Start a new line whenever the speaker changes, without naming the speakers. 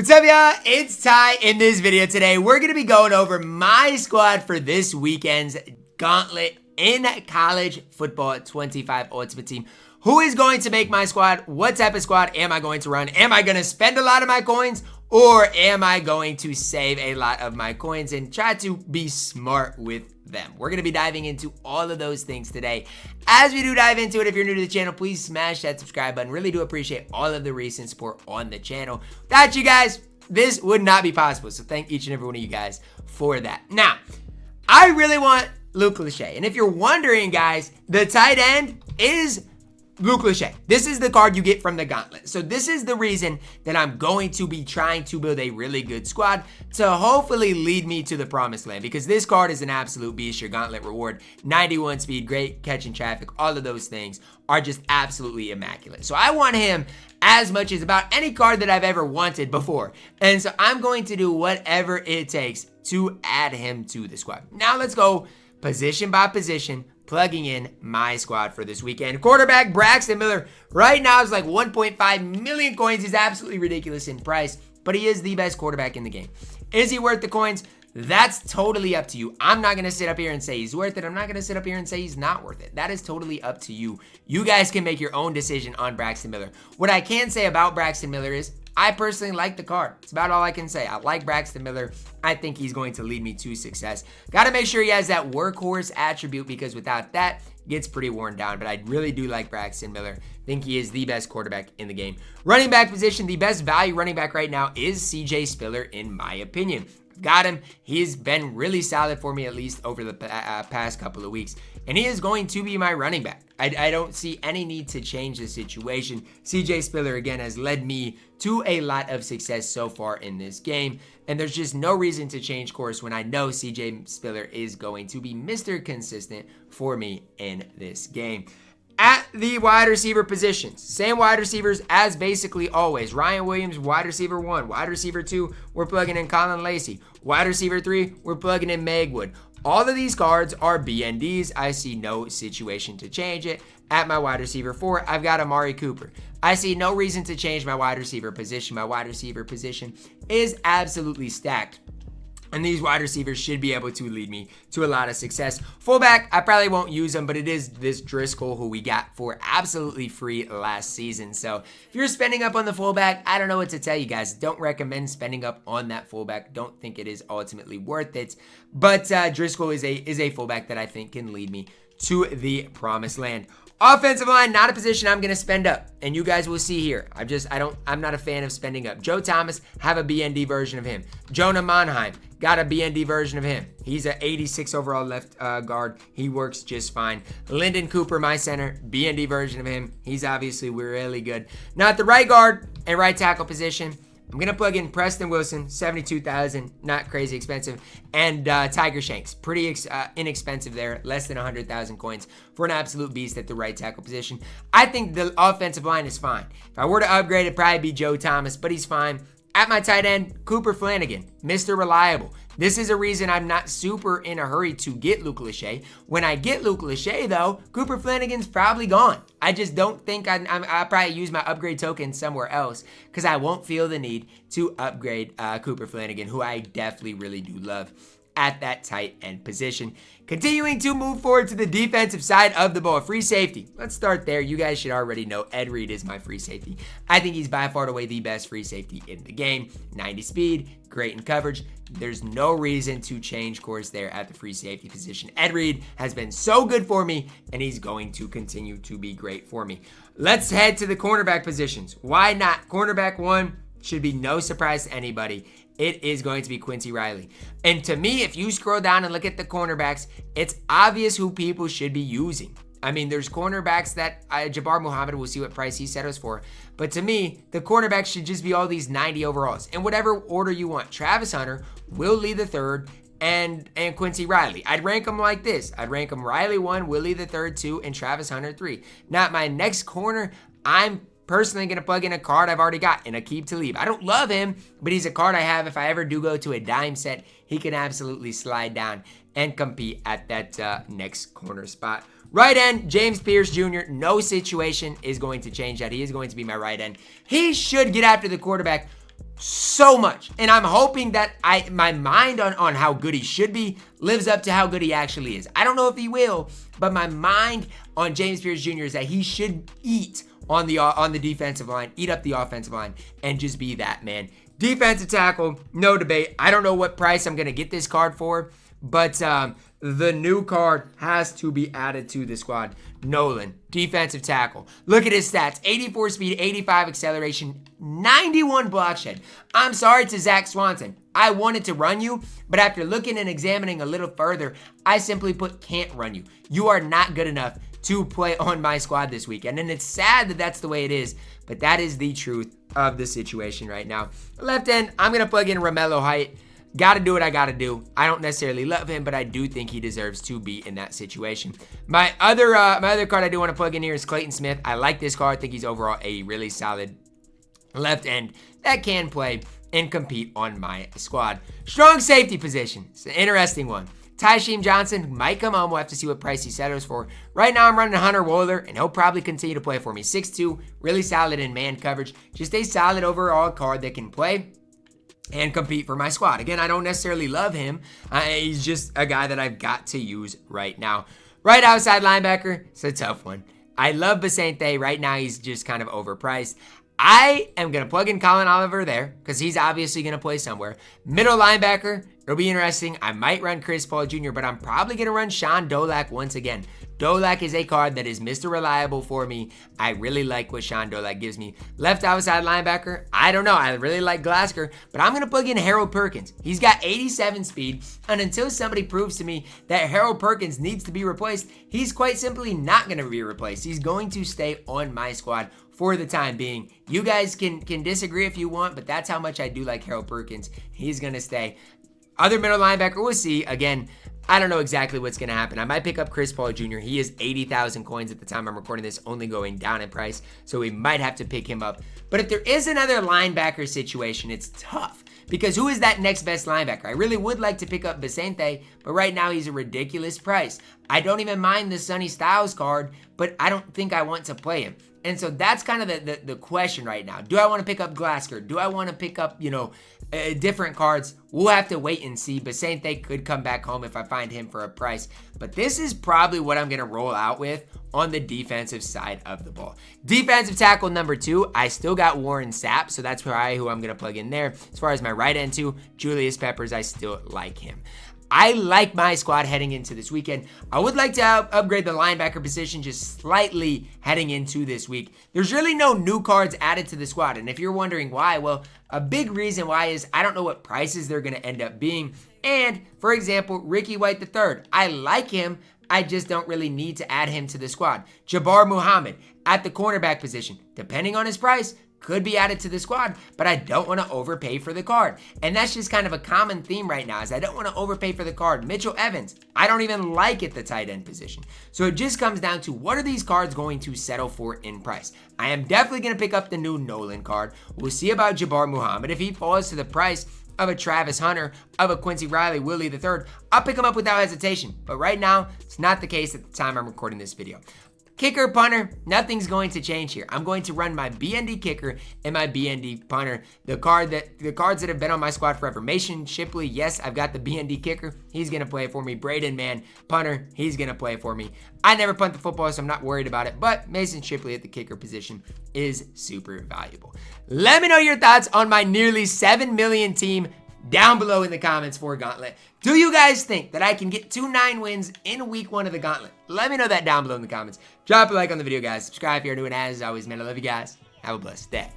What's up, y'all? It's Ty. In this video today, we're going to be going over my squad for this weekend's Gauntlet in College Football 25 Ultimate Team. Who is going to make my squad? What type of squad am I going to run? Am I going to spend a lot of my coins? Or am I going to save a lot of my coins and try to be smart with them? We're going to be diving into all of those things today. As we do dive into it, if you're new to the channel, please smash that subscribe button. Really do appreciate all of the recent support on the channel. Without you guys, this would not be possible. So thank each and every one of you guys for that. Now, I really want Luke Lachey. And if you're wondering, guys, the tight end is Luke Lachey. This is the card you get from the Gauntlet. So this is the reason that I'm going to be trying to build a really good squad to hopefully lead me to the promised land, because this card is an absolute beast. Your Gauntlet reward, 91 speed, great catching traffic, all of those things are just absolutely immaculate. So I want him as much as about any card that I've ever wanted before. And so I'm going to do whatever it takes to add him to the squad. Now let's go position by position, plugging in my squad for this weekend. Quarterback Braxton Miller right now is like 1.5 million coins. He's absolutely ridiculous in price, but he is the best quarterback in the game. Is he worth the coins? That's totally up to you. I'm not going to sit up here and say he's worth it. I'm not going to sit up here and say he's not worth it. That is totally up to you. You guys can make your own decision on Braxton Miller. What I can say about Braxton Miller is I personally like the card. It's about all I can say. I like Braxton Miller. I think he's going to lead me to success. Got to make sure he has that workhorse attribute, because without that, it gets pretty worn down. But I really do like Braxton Miller. Think he is the best quarterback in the game. Running back position, the best value running back right now is CJ Spiller, in my opinion. Got him. He's been really solid for me, at least over the past couple of weeks. And he is going to be my running back. I don't see any need to change the situation. CJ Spiller, again, has led me to a lot of success so far in this game. And there's just no reason to change course when I know CJ Spiller is going to be Mr. Consistent for me in this game. At the wide receiver positions, same wide receivers as basically always. Ryan Williams, wide receiver 1. Wide receiver 2, we're plugging in Colin Lacey. Wide receiver 3, we're plugging in Megwood. All of these cards are BNDs. I see no situation to change it. At my wide receiver 4, I've got Amari Cooper. I see no reason to change my wide receiver position. My wide receiver position is absolutely stacked. And these wide receivers should be able to lead me to a lot of success. Fullback, I probably won't use him, but it is this Driscoll who we got for absolutely free last season. So if you're spending up on the fullback, I don't know what to tell you guys. Don't recommend spending up on that fullback. Don't think it is ultimately worth it. But Driscoll is a fullback that I think can lead me to the promised land. Offensive line, not a position I'm going to spend up. And you guys will see here. I'm not a fan of spending up. Joe Thomas, have a BND version of him. Jonah Monheim, got a BND version of him. He's an 86 overall left guard. He works just fine. Lyndon Cooper, my center, BND version of him. He's obviously really good. Now at the right guard and right tackle position, I'm going to plug in Preston Wilson, 72,000, not crazy expensive, and Tiger Shanks, pretty inexpensive there, less than 100,000 coins for an absolute beast at the right tackle position. I think the offensive line is fine. If I were to upgrade, it'd probably be Joe Thomas, but he's fine. At my tight end, Cooper Flanagan, Mr. Reliable. This is a reason I'm not super in a hurry to get Luke Lachey. When I get Luke Lachey, though, Cooper Flanagan's probably gone. I just don't think I'll probably use my upgrade token somewhere else, because I won't feel the need to upgrade Cooper Flanagan, who I definitely really do love at that tight end position. Continuing to move forward to the defensive side of the ball. Free safety. Let's start there. You guys should already know Ed Reed is my free safety. I think he's by far and away the best free safety in the game. 90 speed, great in coverage. There's no reason to change course there at the free safety position. Ed Reed has been so good for me, and he's going to continue to be great for me. Let's head to the cornerback positions. Why not? Cornerback 1 should be no surprise to anybody. It is going to be Quincy Riley. And to me, if you scroll down and look at the cornerbacks, it's obvious who people should be using. I mean, there's cornerbacks that Jabbar Muhammad, will see what price he settles for. But to me, the cornerbacks should just be all these 90 overalls in whatever order you want. Travis Hunter, Willie the third, and Quincy Riley. I'd rank them like this. I'd rank them Riley 1, Willie the third 2, and Travis Hunter 3. Now, my next corner, I'm personally going to plug in a card I've already got in Aqib Talib. I don't love him, but he's a card I have. If I ever do go to a dime set, he can absolutely slide down and compete at that next corner spot. Right end, James Pierce Jr. No situation is going to change that. He is going to be my right end. He should get after the quarterback so much. And I'm hoping that my mind on how good he should be lives up to how good he actually is. I don't know if he will, but my mind on James Pierce Jr. is that he should eat on the defensive line, eat up the offensive line, and just be that man. Defensive tackle, no debate. I don't know what price I'm going to get this card for, but the new card has to be added to the squad. Nolan, defensive tackle. Look at his stats. 84 speed, 85 acceleration, 91 block shed. I'm sorry to Zach Swanson. I wanted to run you, but after looking and examining a little further, I simply put can't run you. You are not good enough to play on my squad this weekend. And it's sad that that's the way it is, but that is the truth of the situation right now. Left end, I'm going to plug in Romello Height. Got to do what I got to do. I don't necessarily love him, but I do think he deserves to be in that situation. My other card I do want to plug in here is Clayton Smith. I like this card. I think he's overall a really solid left end that can play and compete on my squad. Strong safety position. It's an interesting one. Tysheem Johnson might come home. We'll have to see what price he settles for. Right now, I'm running Hunter Wohler, and he'll probably continue to play for me. 6'2", really solid in man coverage. Just a solid overall card that can play and compete for my squad. Again, I don't necessarily love him. He's just a guy that I've got to use right now. Right outside linebacker, it's a tough one. I love Basente. Right now, he's just kind of overpriced. I am going to plug in Colin Oliver there because he's obviously going to play somewhere. Middle linebacker, it'll be interesting. I might run Chris Paul Jr., but I'm probably going to run Sean Dolak once again. Dolak is a card that is Mr. Reliable for me. I really like what Sean Dolak gives me. Left outside linebacker, I don't know. I really like Glasgow, but I'm going to plug in Harold Perkins. He's got 87 speed, and until somebody proves to me that Harold Perkins needs to be replaced, he's quite simply not going to be replaced. He's going to stay on my squad for the time being. You guys can disagree if you want, but that's how much I do like Harold Perkins. He's going to stay. Other middle linebacker, we'll see. Again, I don't know exactly what's going to happen. I might pick up Chris Paul Jr. He is 80,000 coins at the time I'm recording this, only going down in price, so we might have to pick him up. But if there is another linebacker situation, it's tough because who is that next best linebacker? I really would like to pick up Vicente, but right now he's a ridiculous price. I don't even mind the Sonny Styles card, but I don't think I want to play him. And so that's kind of the question right now. Do I want to pick up Glasgow? Do I want to pick up, different cards? We'll have to wait and see. Vicente could come back home if I find him for a price. But this is probably what I'm going to roll out with on the defensive side of the ball. Defensive tackle number 2, I still got Warren Sapp, so that's who I'm going to plug in there. As far as my right end 2, Julius Peppers, I still like him. I like my squad heading into this weekend. I would like to upgrade the linebacker position just slightly heading into this week. There's really no new cards added to the squad. And if you're wondering why, well, a big reason why is I don't know what prices they're going to end up being. And, for example, Ricky White III. I like him. I just don't really need to add him to the squad. Jabbar Muhammad at the cornerback position. Depending on his price, could be added to the squad, but I don't want to overpay for the card. And that's just kind of a common theme right now is I don't want to overpay for the card. Mitchell Evans, I don't even like at the tight end position. So it just comes down to what are these cards going to settle for in price. I am definitely going to pick up the new Nolan card. We'll see about Jabbar Muhammad. If he falls to the price of a Travis Hunter, of a Quincy Riley, Willie III, I'll pick him up without hesitation. But right now, it's not the case at the time I'm recording this video. Kicker, punter, nothing's going to change here. I'm going to run my BND kicker and my BND punter. The cards that have been on my squad forever. Mason Shipley, yes, I've got the BND kicker. He's going to play for me. Braden Mann, punter, he's going to play for me. I never punt the football, so I'm not worried about it. But Mason Shipley at the kicker position is super valuable. Let me know your thoughts on my nearly 7 million team down below in the comments for Gauntlet. Do you guys think that I can get 2 9 wins in week 1 of the Gauntlet? Let me know that down below in the comments. Drop a like on the video, guys. Subscribe if you're new, and as always, man, I love you guys. Have a blessed day.